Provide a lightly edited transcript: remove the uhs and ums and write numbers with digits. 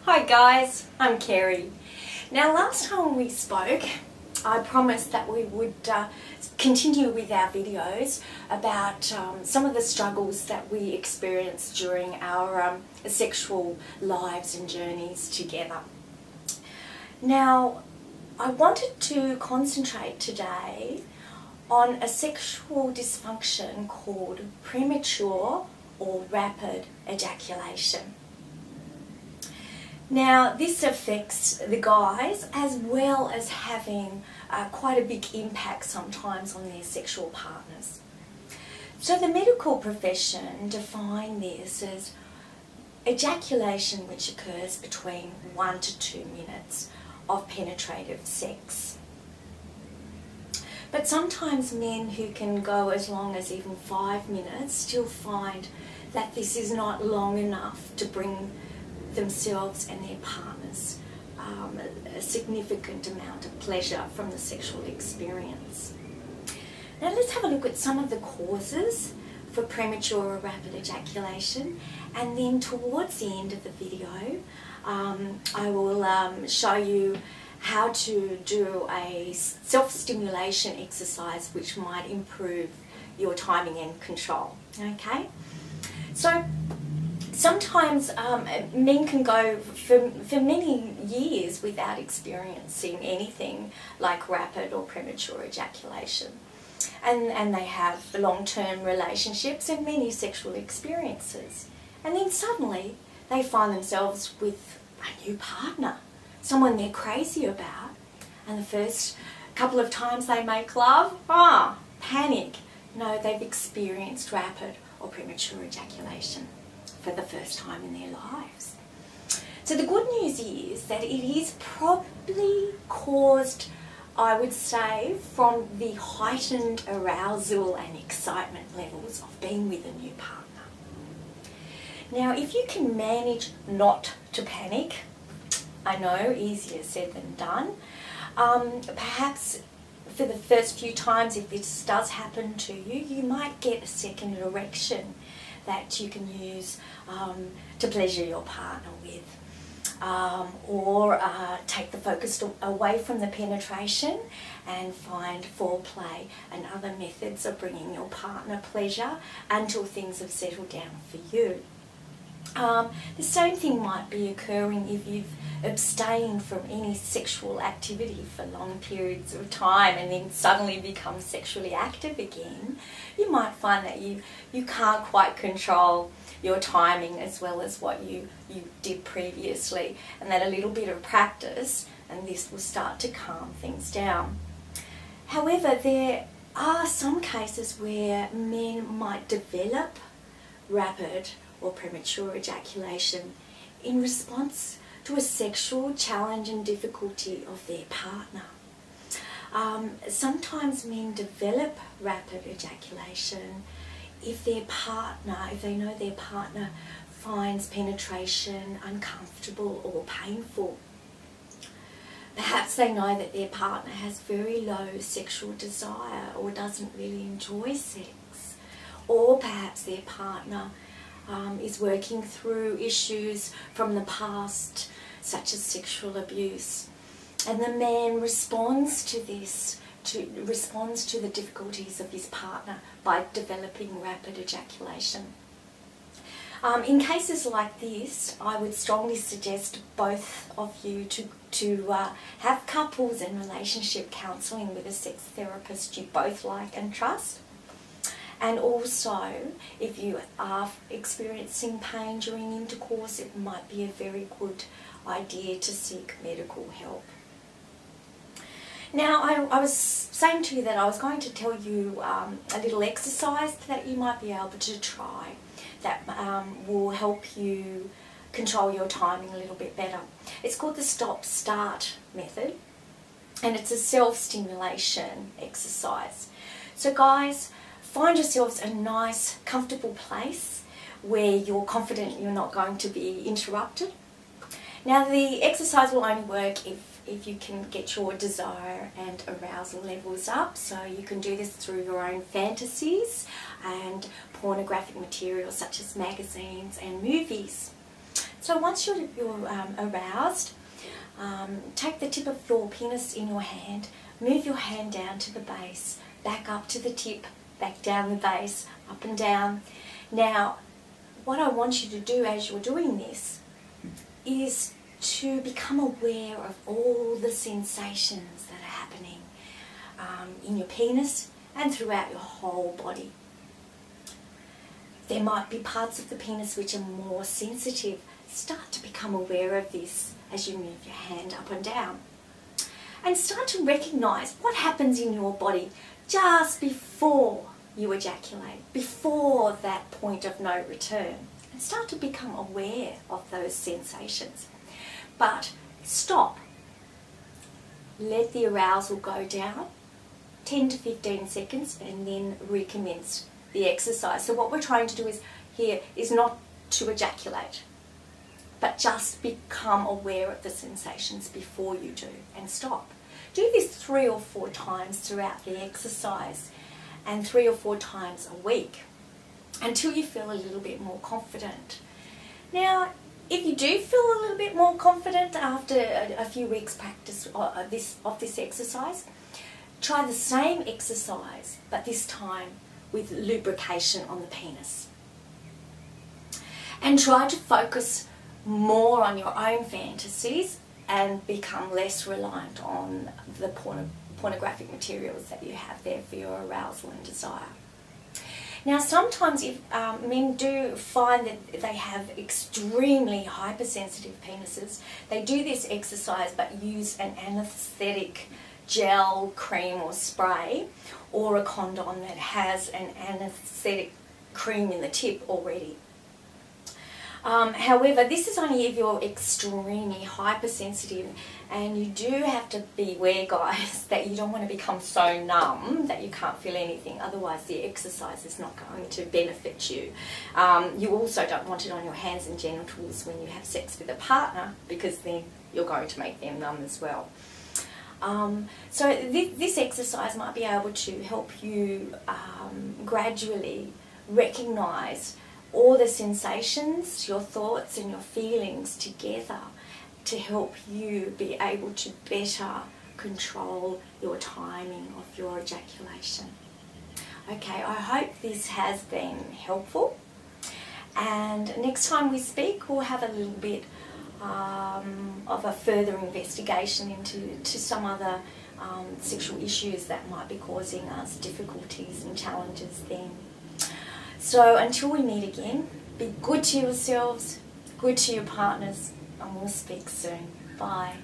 Hi guys, I'm Kerry. Now last time we spoke, I promised that we would continue with our videos about some of the struggles that we experience during our sexual lives and journeys together. Now, I wanted to concentrate today on a sexual dysfunction called premature or rapid ejaculation. Now, this affects the guys as well as having quite a big impact sometimes on their sexual partners. So the medical profession define this as ejaculation which occurs between 1 to 2 minutes of penetrative sex. But sometimes men who can go as long as even 5 minutes still find that this is not long enough to bring themselves and their partners a significant amount of pleasure from the sexual experience. Now let's have a look at some of the causes for premature or rapid ejaculation, and then towards the end of the video I will show you how to do a self-stimulation exercise which might improve your timing and control. Okay, so sometimes men can go for many years without experiencing anything like rapid or premature ejaculation. And they have long-term relationships and many sexual experiences. And then suddenly they find themselves with a new partner, someone they're crazy about. And the first couple of times they make love, panic. No, they've experienced rapid or premature ejaculation for the first time in their lives. So the good news is that it is probably caused, I would say, from the heightened arousal and excitement levels of being with a new partner. Now, if you can manage not to panic, I know, easier said than done, perhaps for the first few times, if this does happen to you, you might get a second erection that you can use to pleasure your partner with, or take the focus away from the penetration and find foreplay and other methods of bringing your partner pleasure until things have settled down for you. The same thing might be occurring if you've abstained from any sexual activity for long periods of time and then suddenly become sexually active again. You might find that you can't quite control your timing as well as what you did previously, and that a little bit of practice and this will start to calm things down. However, there are some cases where men might develop rapid or premature ejaculation in response to a sexual challenge and difficulty of their partner. Sometimes men develop rapid ejaculation if they know their partner finds penetration uncomfortable or painful. Perhaps they know that their partner has very low sexual desire or doesn't really enjoy sex, or perhaps their partner is working through issues from the past, such as sexual abuse, and the man responds to this, responds to the difficulties of his partner by developing rapid ejaculation. In cases like this, I would strongly suggest both of you to have couples and relationship counselling with a sex therapist you both like and trust. And also, if you are experiencing pain during intercourse, it might be a very good idea to seek medical help. Now, I was saying to you that I was going to tell you a little exercise that you might be able to try that will help you control your timing a little bit better. It's called the stop-start method, and it's a self-stimulation exercise. So guys, find yourselves a nice, comfortable place where you're confident you're not going to be interrupted. Now, the exercise will only work if you can get your desire and arousal levels up, so you can do this through your own fantasies and pornographic materials such as magazines and movies. So once you're aroused, take the tip of your penis in your hand, move your hand down to the base, back up to the tip, back down the base, up and down. Now, what I want you to do as you're doing this is to become aware of all the sensations that are happening in your penis and throughout your whole body. There might be parts of the penis which are more sensitive. Start to become aware of this as you move your hand up and down. And start to recognise what happens in your body just before you ejaculate, before that point of no return. And start to become aware of those sensations. But stop. Let the arousal go down, 10 to 15 seconds, and then recommence the exercise. So what we're trying to do is not to ejaculate, but just become aware of the sensations before you do, and stop. Do this 3 or 4 times throughout the exercise, and 3 or 4 times a week, until you feel a little bit more confident. Now, if you do feel a little bit more confident after a few weeks practice of this exercise, try the same exercise, but this time with lubrication on the penis. And try to focus more on your own fantasies and become less reliant on the pornographic materials that you have there for your arousal and desire. Now, sometimes if men do find that they have extremely hypersensitive penises, they do this exercise but use an anaesthetic gel, cream or spray, or a condom that has an anaesthetic cream in the tip already. However, this is only if you're extremely hypersensitive, and you do have to beware, guys, that you don't want to become so numb that you can't feel anything. Otherwise, the exercise is not going to benefit you. You also don't want it on your hands and genitals when you have sex with a partner, because then you're going to make them numb as well. So this exercise might be able to help you gradually recognise all the sensations, your thoughts and your feelings together to help you be able to better control your timing of your ejaculation. Okay, I hope this has been helpful, and next time we speak we'll have a little bit of a further investigation into some other sexual issues that might be causing us difficulties and challenges then. So until we meet again, be good to yourselves, good to your partners, and we'll speak soon. Bye.